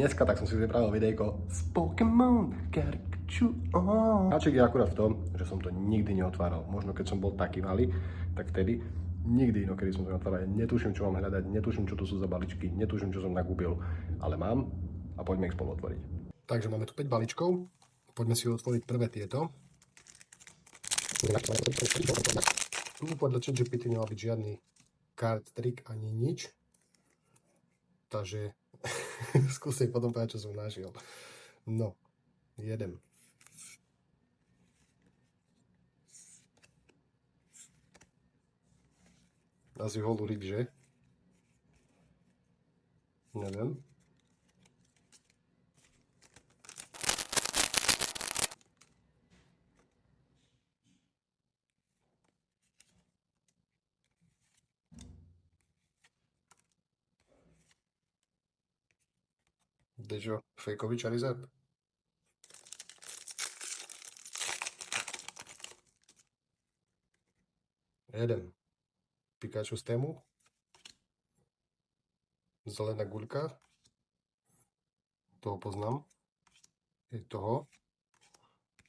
dneska tak som si vypravil videjko z Pokémon Karikaču. Háčik je akurát v tom, že som to nikdy neotváral. Možno keď som bol taký malý, tak vtedy nikdy inokedy som to neotváral. Netuším, čo mám hľadať, netuším, čo to sú za balíčky, netuším, čo som nakúpil, ale mám a poďme ich spolu otvoriť. Takže máme tu 5 balíčkov, poďme si otvoriť prvé tieto. Tu podľa ChatGPT nemal byť žiadny card trick ani nič. Takže skúsim potom povedať, čo som našiel. No, jedem. Asi holú ryb, že? Neviem. Dežo, fejkový Charizard. Jeden. Pikachu z tému. Zelená guľka. Toho poznám. Je toho.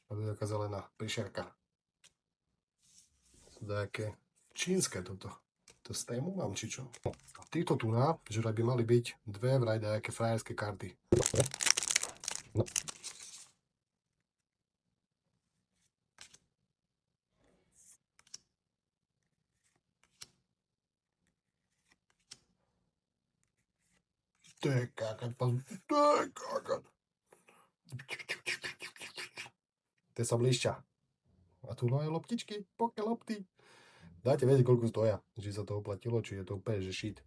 A to je taká zelená prišerka. To je také čínske toto. To z tému mám, či čo? A týchto tu na, že by mali byť dve vraj nejaké frajerské karty. No. To je kakat. To sa blíšťa. A tu majú loptičky, poké lopty. Dajte vedieť, koľko stoja. Či sa to oplatilo, či je to úplne, že shit.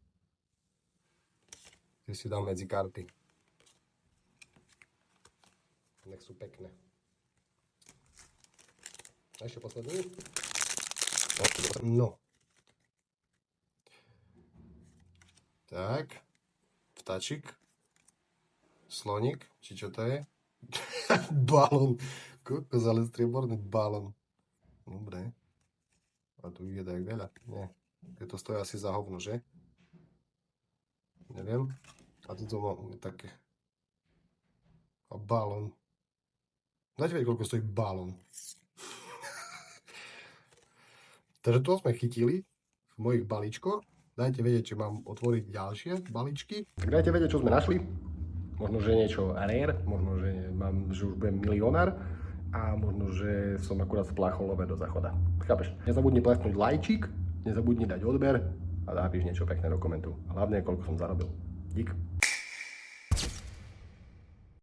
Že si dám medzi karty. Nech sú pekné. A ešte posledný. No. Tak. Vtáčik. Sloník. Či čo to je? Balón. Kokos, ale strieborný balón. Dobre. A tu je tak veľa. Nie. To stojí asi za hovno, že? Neviem. A tu mám také. A balón. Dajte vedieť, koľko stojí balón. Takže to sme chytili v mojich balíčkoch. Dajte vedieť, či mám otvoriť ďalšie balíčky. Tak dajte vedieť, čo sme našli. Možno, že niečo rare, možno, že už budem milionár. A možno, že som akurát spláchol love do záchoda. Chápeš? Nezabudni plesknúť lajčík, nezabudni dať odber a napíš niečo pekné do komentu. Hlavne, koľko som zarobil. Dík.